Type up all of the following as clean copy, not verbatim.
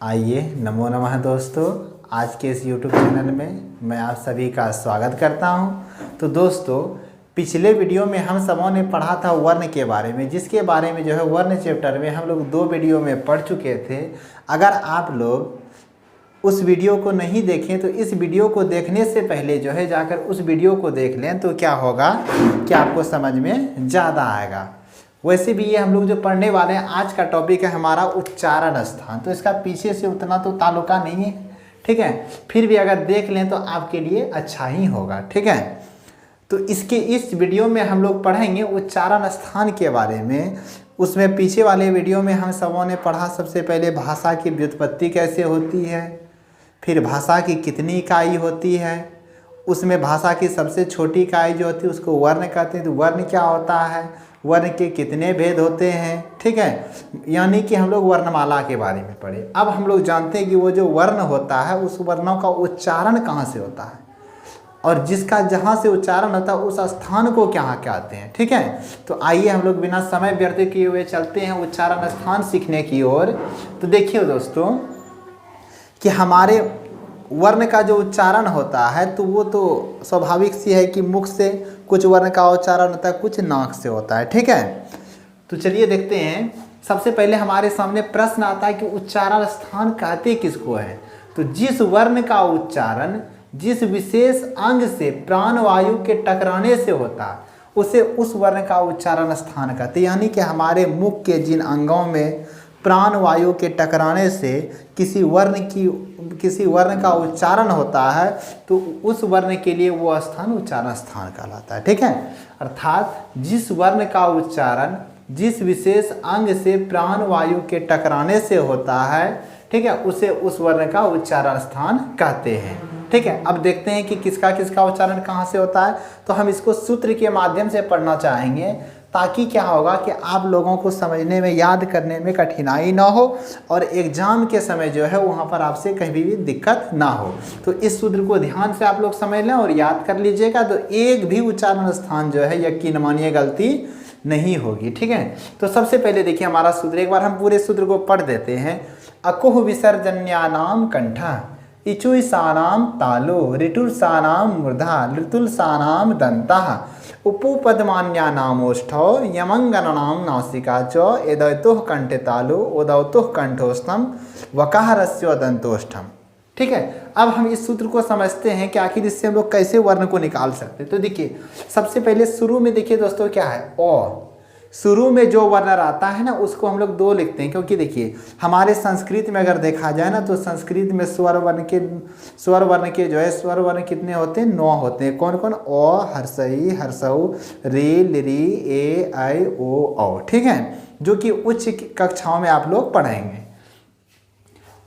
आइए, नमो नमः दोस्तों। आज के इस YouTube चैनल में मैं आप सभी का स्वागत करता हूं। तो दोस्तों, पिछले वीडियो में हम सबों ने पढ़ा था वर्ण के बारे में, जिसके बारे में जो है वर्ण चैप्टर में हम लोग 2 वीडियो में पढ़ चुके थे। अगर आप लोग उस वीडियो को नहीं देखें तो इस वीडियो को देखने से पहले जो है जाकर उस वीडियो को देख लें, तो क्या होगा कि आपको समझ में ज़्यादा आएगा। वैसे भी ये हम लोग जो पढ़ने वाले हैं, आज का टॉपिक है हमारा उच्चारण स्थान। तो इसका पीछे से उतना तो ताल्लुका नहीं है, ठीक है। फिर भी अगर देख लें तो आपके लिए अच्छा ही होगा, ठीक है। तो इस वीडियो में हम लोग पढ़ेंगे उच्चारण स्थान के बारे में। उसमें पीछे वाले वीडियो में हम सबों ने पढ़ा सबसे पहले भाषा की व्युत्पत्ति कैसे होती है, फिर भाषा की कितनी इकाई होती है, उसमें भाषा की सबसे छोटी इकाई जो होती है उसको वर्ण कहते हैं। तो वर्ण क्या होता है, वर्ण के कितने भेद होते हैं, ठीक है। यानी कि हम लोग वर्णमाला के बारे में पढ़े। अब हम लोग जानते हैं कि वो जो वर्ण होता है उस वर्णों का उच्चारण कहाँ से होता है, और जिसका जहाँ से उच्चारण होता है उस स्थान को क्या कहते हैं, ठीक है। तो आइए हम लोग बिना समय व्यर्थ किए हुए चलते हैं उच्चारण स्थान सीखने की ओर। तो देखिए दोस्तों कि हमारे वर्ण का जो उच्चारण होता है तो वो तो स्वाभाविक सी है कि मुख से कुछ वर्ण का उच्चारण होता है, कुछ नाक से होता है, ठीक है। तो चलिए देखते हैं। सबसे पहले हमारे सामने प्रश्न आता है कि उच्चारण स्थान कहते किसको है। तो जिस वर्ण का उच्चारण जिस विशेष अंग से प्राणवायु के टकराने से होता है उसे उस वर्ण का उच्चारण स्थान कहते हैं। यानी कि हमारे मुख के जिन अंगों में प्राणवायु के टकराने से किसी वर्ण का उच्चारण होता है तो उस वर्ण के लिए वो स्थान उच्चारण स्थान कहलाता है, ठीक है। अर्थात जिस वर्ण का उच्चारण जिस विशेष अंग से प्राणवायु के टकराने से होता है, ठीक है, उसे उस वर्ण का उच्चारण स्थान कहते हैं, ठीक है। अब देखते हैं कि किसका किसका उच्चारण कहाँ से होता है। तो हम इसको सूत्र के माध्यम से पढ़ना चाहेंगे, ताकि क्या होगा कि आप लोगों को समझने में याद करने में कठिनाई ना हो और एग्जाम के समय जो है वहाँ पर आपसे कहीं भी दिक्कत ना हो। तो इस सूत्र को ध्यान से आप लोग समझ लें और याद कर लीजिएगा, तो एक भी उच्चारण स्थान जो है यकीन मानिए गलती नहीं होगी, ठीक है। तो सबसे पहले देखिए हमारा सूत्र, एक बार हम पूरे सूत्र को पढ़ देते हैं। अकुह विसर्जन्यानाम कंठः इचुईसानाम तालो ऋटुर्सानाम मूर्धा ऋतुलसानाम दंतः उपुपदमान्यानामोष्ठौ यमंगनानाम नासिका च एदैतुः कंठे तालु उदौतुः कंठोष्ठम वकारस्य दंतोष्ठम, ठीक है। अब हम इस सूत्र को समझते हैं कि आखिर इससे हम लोग कैसे वर्ण को निकाल सकते हैं। तो देखिए सबसे पहले शुरू में देखिए दोस्तों क्या है, ओ। शुरू में जो वर्ण आता है ना उसको हम लोग 2 लिखते हैं, क्योंकि देखिए हमारे संस्कृत में अगर देखा जाए ना तो संस्कृत में स्वर वर्ण के जो है स्वर वर्ण कितने होते हैं, 9 होते हैं। कौन कौन, ओ, हर्षई, हर्षऊ, रे, लिरी, ए, आई, ओ, औ, ठीक है, जो कि उच्च कक्षाओं में आप लोग पढ़ेंगे।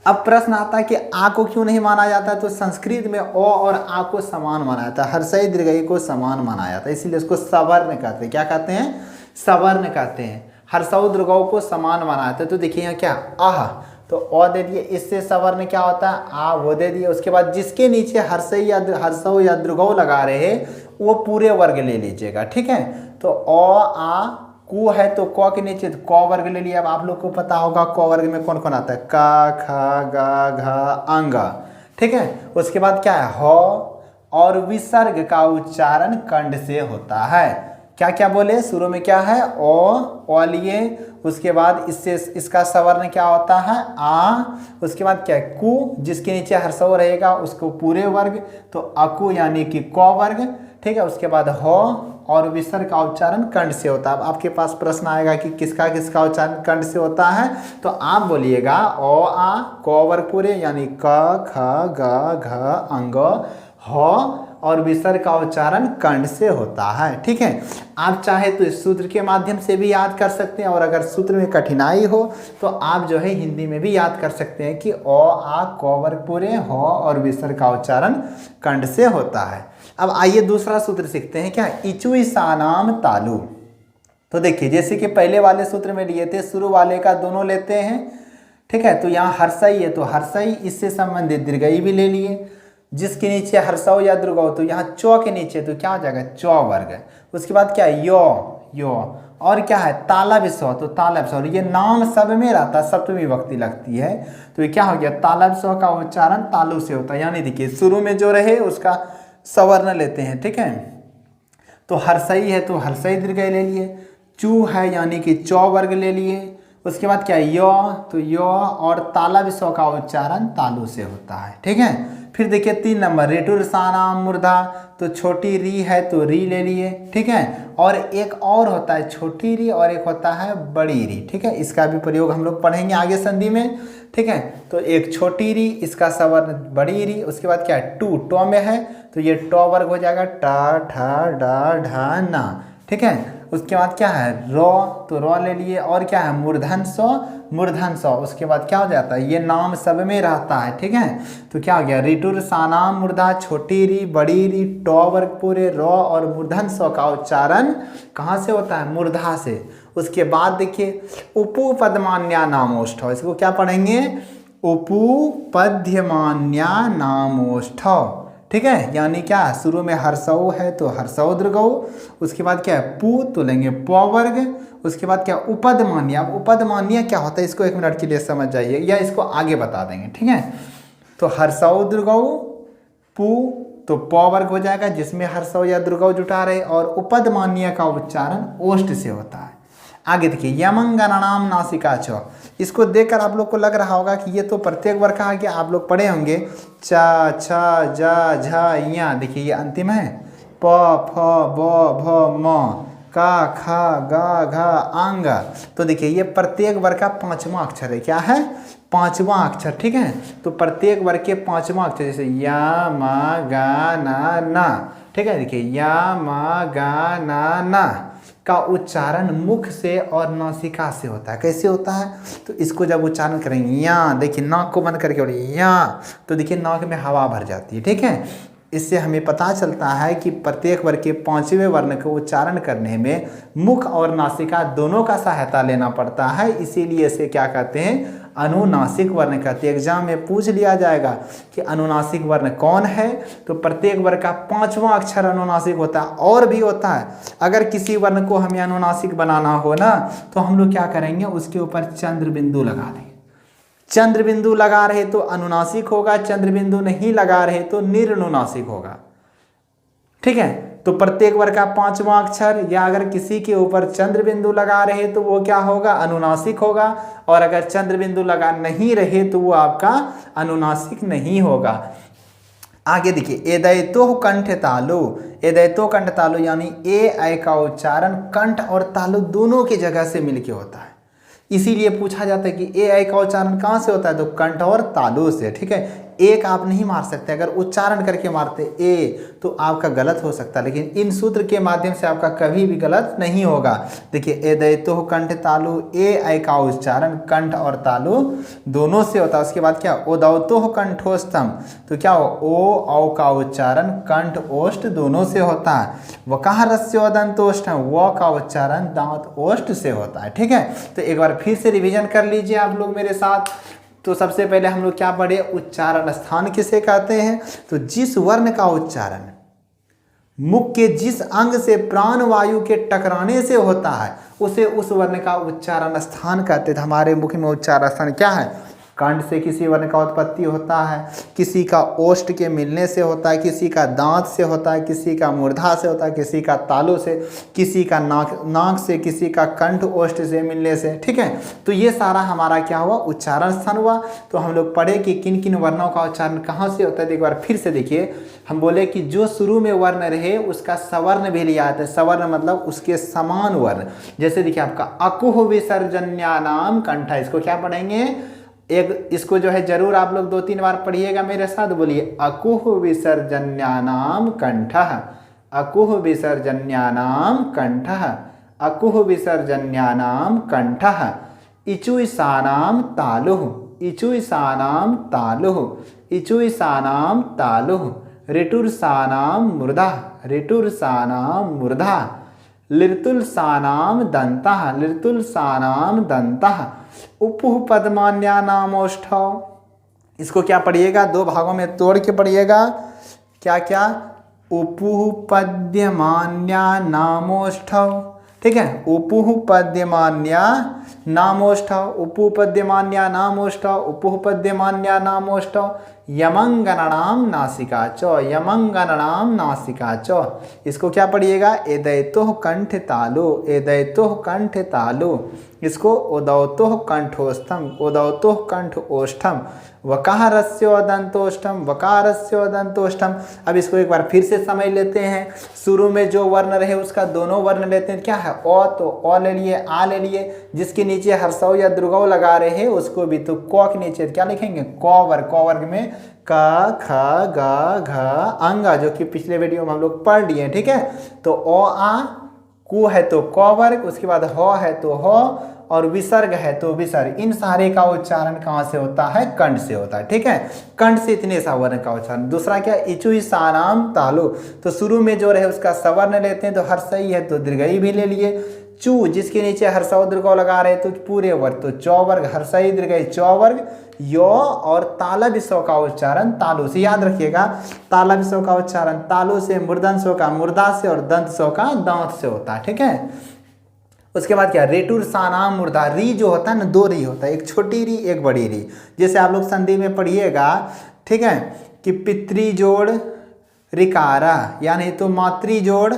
अब प्रश्न आता है कि आ को क्यों नहीं माना जाता। तो संस्कृत में ओ और आ को समान माना जाता है, हर्षई दीर्घई को समान माना जाता है, इसीलिए उसको सवर्ण कहते हैं। क्या कहते हैं, सवर्ण कहते हैं। हर्षऊ दीर्घऊ को समान माना जाता है। तो देखिए यहाँ क्या, आह, तो ओ दे दिए, इससे सवर्ण क्या होता है, आ, वो दे दिए। उसके बाद जिसके नीचे हर्षऊ या दीर्घऊ लगा रहे हैं वो पूरे वर्ग ले लीजिएगा, ठीक है। तो ओ, आ, कु है तो क के नीचे क वर्ग ले लिया। अब आप लोग को पता होगा क वर्ग में कौन कौन आता है, क, ख, ग, घ, अंग, ठीक है। उसके बाद क्या है, हो, और विसर्ग का उच्चारण कंठ से होता है। क्या क्या बोले, शुरू में क्या है, ओ लिए, उसके बाद इससे इसका सवर्ण क्या होता है, आ, उसके बाद क्या है, कु, जिसके नीचे हर्षऊ रहेगा उसको पूरे वर्ग, तो अकु यानी कि क वर्ग, ठीक है। उसके बाद हो, और विसर्ग का उच्चारण कंठ से होता है। अब आपके पास प्रश्न आएगा कि किसका किसका उच्चारण कंठ से होता है, तो आप बोलिएगा ओ, आ, क वर्ग पूरे यानी क, ख, ग, घ, अंग, हो, और विसर्ग का उच्चारण कंठ से होता है, ठीक है। आप चाहे तो इस सूत्र के माध्यम से भी याद कर सकते हैं, और अगर सूत्र में कठिनाई हो तो आप जो है हिंदी में भी याद कर सकते हैं कि ओ, आ, क वर्ग पूरे, हो, और विसर्ग का उच्चारण कंठ से होता है। अब आइए दूसरा सूत्र सीखते हैं, क्या, इचुईसानाम तालु। तो देखिए जैसे कि पहले वाले सूत्र में लिए थे, शुरू वाले का दोनों लेते हैं, ठीक है। तो यहाँ हर्षई है तो हर्षई, इससे संबंधित दीर्घई भी ले लिए। जिसके नीचे हर्षऊ या दीर्घऊ, तो यहाँ चौ के नीचे तो क्या हो जाएगा, चौ वर्ग। उसके बाद क्या, यो, और क्या है तालब स्व, तो तालब स्व ये नाम सब में रहता है, सप्तमी विभक्ति लगती है, तो ये क्या हो गया तालब स्व का उच्चारण तालु से होता है। यानी देखिए शुरू में जो रहे उसका सवर्ण लेते हैं, ठीक है। तो हर्षई है तो हर्षई दीर्घ ले लिए, चू है यानी कि चौ वर्ग ले लिए, उसके बाद क्या है यो, तो यो और तालब स्व का उच्चारण तालु से होता है, ठीक है। फिर देखिए 3 नंबर रेटुर सानाम मूर्धा, तो छोटी री है तो री ले लिए, ठीक है। और एक और होता है छोटी री और एक होता है बड़ी री, ठीक है। इसका भी प्रयोग हम लोग पढ़ेंगे आगे संधि में, ठीक है। तो एक छोटी री, इसका सवर्ण बड़ी री, उसके बाद क्या है टू, टो में है तो ये टो वर्ग हो जाएगा टा ठा डा ढा ना, ठीक है। उसके बाद क्या है रॉ, तो रॉ ले लिए, और क्या है मूर्धन सौ, मूर्धन सौ, उसके बाद क्या हो जाता है ये नाम सब में रहता है, ठीक है। तो क्या हो गया रिटुर सानाम मूर्धा, छोटी री बड़ी री टो वर्ग पूरे रॉ और मूर्धन सौ का उच्चारण कहाँ से होता है मूर्धा से। उसके बाद देखिए उपपद्मान्या नामोष्ठ, इसको क्या पढ़ेंगे उपपद्यमान्या नामोष्ठ, ठीक है। यानी क्या शुरू में हर्षौ है तो हर्षौ दीर्घौ, उसके बाद क्या है पू तो लेंगे प वर्ग, उसके बाद क्या उपदमान्य। अब उपदमान्य क्या होता है इसको 1 मिनट के लिए समझ जाइए या इसको आगे बता देंगे, ठीक है। तो हर्षौ दीर्घौ, पू तो प वर्ग हो जाएगा जिसमें हर्षौ या दीर्घौ जुटा रहे, और उपदमान्य का उच्चारण ओष्ठ से होता है। आगे देखिए यमंगनानाम नासिका च, इसको देखकर आप लोग को लग रहा होगा कि ये तो प्रत्येक वर्ग का आगे आप लोग पढ़े होंगे चा छा जा झा या, देखिए ये अंतिम है प फ ब भ म का खा गा घा आंग, तो देखिए ये प्रत्येक वर्ग का 5वां अक्षर है, क्या है 5वां अक्षर, ठीक है। तो प्रत्येक वर्ग के 5वां अक्षर जैसे या मा गा ना, ठीक है। देखिए या मा गा ना का उच्चारण मुख से और नासिका से होता है। कैसे होता है तो इसको जब उच्चारण करेंगे या, देखिए नाक को बंद करके बोलिए या, तो देखिए नाक में हवा भर जाती है, ठीक है। इससे हमें पता चलता है कि प्रत्येक वर्ग के 5वें वर्ण को उच्चारण करने में मुख और नासिका दोनों का सहायता लेना पड़ता है, इसीलिए इसे क्या कहते हैं अनुनासिक वर्ण कहते हैं। एग्जाम में पूछ लिया जाएगा कि अनुनासिक वर्ण कौन है, तो प्रत्येक वर्ग का 5वां अक्षर अनुनासिक होता है। और भी होता है, अगर किसी वर्ण को हमें अनुनासिक बनाना हो ना तो हम लोग क्या करेंगे उसके ऊपर चंद्र बिंदु लगा देंगे। चंद्र बिंदु लगा रहे तो अनुनासिक होगा, चंद्र बिंदु नहीं लगा रहे तो निरनुनासिक होगा, ठीक है। तो प्रत्येक वर्ग का 5वां अक्षर या अगर किसी के ऊपर चंद्र बिंदु लगा रहे तो वो क्या होगा अनुनासिक होगा, और अगर चंद्र बिंदु लगा नहीं रहे तो वो आपका अनुनासिक नहीं होगा। आगे देखिए एदैतो कंठ तालु, एदैतो कंठ तालु यानी ए ऐ का उच्चारण कंठ और तालु दोनों की जगह से मिलके होता है, इसीलिए पूछा जाता है कि ए ऐ का उच्चारण कहाँ से होता है तो कंठ और तालु से, ठीक है। एक आप नहीं मार सकते, अगर उच्चारण करके मारते ए तो आपका गलत हो सकता है, लेकिन इन सूत्र के माध्यम से आपका कभी भी गलत नहीं होगा। देखिए एदैतो कंठ तालु, ए ऐ का उच्चारण कंठ और तालु दोनों से होता है। उसके बाद क्या ओदौतो कंठोस्थम, तो क्या हो ओ औ का उच्चारण कंठ ओष्ठ दोनों से होता है। वकाह रस्योदंतोष्ठम, व का उच्चारण दांत ओष्ठ से होता है, ठीक है। तो एक बार फिर से रिवीजन कर लीजिए आप लोग मेरे साथ। तो सबसे पहले हम लोग क्या पढ़े उच्चारण स्थान किसे कहते हैं, तो जिस वर्ण का उच्चारण मुख के जिस अंग से प्राण वायु के टकराने से होता है उसे उस वर्ण का उच्चारण स्थान कहते थे। हमारे मुख में उच्चारण स्थान क्या है, कंठ से किसी वर्ण का उत्पत्ति होता है, किसी का ओष्ठ के मिलने से होता है, किसी का दांत से होता है, किसी का मूर्धा से होता है, किसी का तालु से, किसी का नाक से, किसी का कंठ ओष्ठ से मिलने से, ठीक है। तो ये सारा हमारा क्या हुआ उच्चारण स्थान हुआ। तो हम लोग पढ़े कि किन किन वर्णों का उच्चारण कहाँ से होता है। एक बार फिर से देखिए, हम बोले कि जो शुरू में वर्ण रहे उसका सवर्ण भी लिया जाता है। सवर्ण मतलब उसके समान वर्ण। जैसे देखिए आपका अकुह विसर्जन्यानाम कंठ, इसको क्या पढ़ेंगे एक, इसको जो है जरूर आप लोग 2-3 बार पढ़िएगा मेरे साथ। बोलिए अकुह विसर्जन्यानाम कंठः, अकुह विसर्जन्यानाम कंठः, अकुह विसर्जन्यानाम कंठः। इचुईसानाम तालुः, इचुईसानाम तालुः, इचुईसानाम तालुः। ऋटुर्सानाम मूर्धा, ऋटुर्सानाम मूर्धा। लिर्तुल्सानाम दन्तः, लिर्तुल्सानाम दन्तः। उपुः पद्मान्या नामोष्ठौ, इसको क्या पढ़िएगा 2 भागों में तोड़ के पढ़िएगा। क्या क्या उपुः पद्यमान्या नामोष्ठौ, ठीक है। उपुपद्यमान्या नामोष्ठ, उपुपद्यमान्या नामोष्ठ, उपुपद्यमान्या नामोष्ठ, यमंगननाम नासिका च, यमंगननाम नासिका च। इसको क्या पढ़िएगा, एदैतोह कंठ तालु, एदैतोह कंठ तालु। इसको उदौतोह कंठोस्थम, उदौतोह कंठ ओष्ठम, वकारस्यो दंतोष्ठम, वकारस्यो दंतोष्ठम। अब इसको एक बार फिर से समझ लेते हैं। शुरू में जो वर्ण रहे उसका दोनों वर्ण लेते हैं। क्या है, ओ तो ओ ले लिए, आ ले लिए, जिसके नीचे हर्षौ या दुर्गौ लगा रहे हैं उसको भी, तो क के नीचे क्या लिखेंगे, क वर्ग, क वर्ग में क ख ग घ अंगा, जो कि पिछले वीडियो में हम लोग पढ़ लिए। ठीक है, तो ओ आ, कु है तो क वर्ग, उसके बाद ह है तो ह, और विसर्ग है तो विसर्ग। इन सारे का उच्चारण कहाँ से होता है, कंठ से होता है। ठीक है, कंठ से इतने सवर्ण का उच्चारण। दूसरा क्या, इचु सानाम तालु, तो शुरू में जो रहे उसका सवर्ण लेते हैं, तो हर्षई है तो दीर्घई भी ले लिए। चू, जिसके नीचे हर्षौ दीर्घौ लगा रहे तो पूरे वर्ग, तो चौ वर्ग, हर्षई दीर्घई चौ वर्ग। यो और ताला विषव का उच्चारण तालु से, याद रखिएगा। ताला विषव का उच्चारण तालु से, मूर्धन्य का मूर्धा से, और दंत स्व का दांत से होता है। ठीक है, उसके बाद क्या, रेटुर सानाम मूर्धा, री जो होता है ना, दो री होता है, एक छोटी री एक बड़ी री। जैसे आप लोग संधि में पढ़िएगा, ठीक है, कि पितृ जोड़ रिकारा, यानी तो मातृ जोड़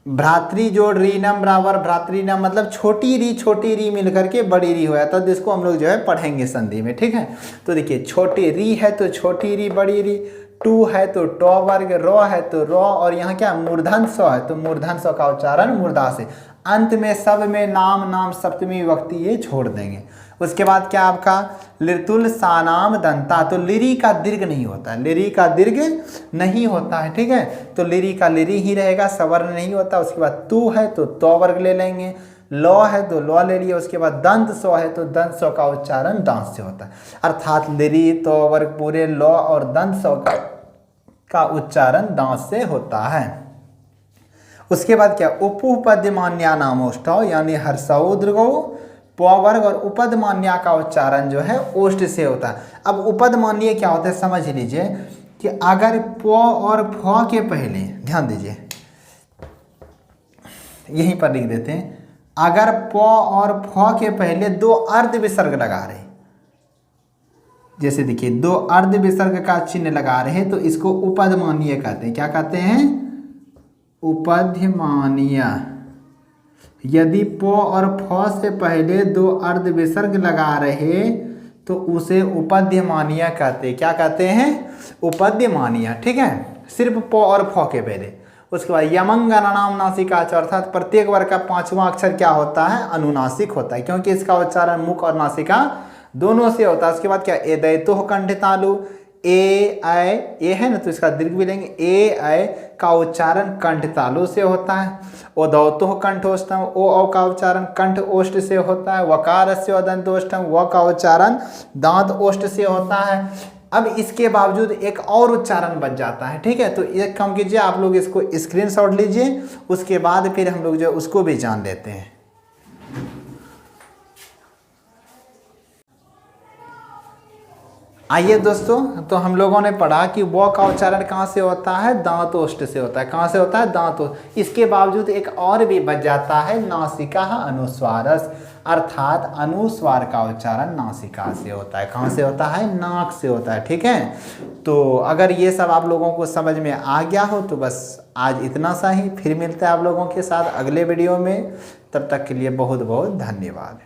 भ्रातृ जोड़ रीनम बराबर भ्रातृनम, मतलब छोटी री मिलकर के बड़ी री हो जाता है। तो इसको हम लोग जो है पढ़ेंगे संधि में। ठीक है, तो देखिए, छोटी री है तो छोटी री बड़ी री, टू है तो टो वर्ग, रो है तो रो, और यहाँ क्या मूर्धन स्व है तो मूर्धन स्व का उच्चारण मूर्धा से। अंत में सब में नाम नाम सप्तमी विभक्ति ये छोड़ देंगे। उसके बाद क्या आपका, लितुल सानाम दंता, तो लिरी का दीर्घ नहीं होता है, लिरी का दीर्घ नहीं होता है। ठीक है, तो लिरी का लिरी ही रहेगा, सवर्ण नहीं होता। उसके बाद तू है तो तो वर्ग ले लेंगे, लौ है तो लौ ले लिए। उसके बाद दंत स्व है तो दंत स्व का उच्चारण दांत से होता है। अर्थात लिरी तो वर्ग पूरे, लौ और दंत स्व का उच्चारण दांत से होता है। उसके बाद क्या, उपपद्यमान्या नामोष्ठौ, यानी हर्षौ दीर्घौ प वर्ग, और उपदमान्या का उच्चारण जो है ओष्ठ से होता है। अब उपदमान्य क्या होता है समझ लीजिए, कि अगर प और फ के पहले, ध्यान दीजिए यहीं पर लिख देते हैं, अगर प और फ के पहले दो अर्ध विसर्ग लगा रहे, जैसे देखिए दो अर्ध विसर्ग का चिन्ह लगा रहे हैं, तो इसको उपदमानीय कहते हैं। क्या कहते हैं, उपध्यमानीय। यदि प और फ से पहले दो अर्ध विसर्ग लगा रहे तो उसे उपध्यमानीय कहते हैं। क्या कहते हैं, उपध्यमानीय। ठीक है, सिर्फ प और फ के पहले। उसके बाद यमंगननाम नासिका, अर्थात प्रत्येक वर्ग का पांचवा अक्षर क्या होता है, अनुनासिक होता है, क्योंकि इसका उच्चारण मुख और नासिका दोनों से होता है। उसके बाद क्या, एदैतोह कंठ तालु, ए ऐ, ए है ना तो इसका दीर्घ भी लेंगे, ए ऐ का उच्चारण कंठ तालु से होता है। उदौतोह कंठोष्ठम, ओ औ का उच्चारण कंठ ओष्ठ से होता है। वकारस्य दंतोष्ठम, व का उच्चारण दांत ओष्ठ से होता है। अब इसके बावजूद एक और उच्चारण बच जाता है। ठीक है, तो एक काम कीजिए, आप लोग इसको स्क्रीनशॉट लीजिए, उसके बाद फिर हम लोग जो उसको भी जान लेते हैं। आइए दोस्तों, तो हम लोगों ने पढ़ा कि वो का उच्चारण कहाँ से होता है, दांत ओष्ठ से होता है। कहाँ से होता है, दांत ओष्ठ। इसके बावजूद एक और भी बच जाता है, नासिका अनुस्वारस, अर्थात अनुस्वार का उच्चारण नासिका से होता है। कहाँ से होता है, नाक से होता है। ठीक है, तो अगर ये सब आप लोगों को समझ में आ गया हो तो बस आज इतना सा ही। फिर मिलते हैं आप लोगों के साथ अगले वीडियो में, तब तक के लिए बहुत बहुत धन्यवाद।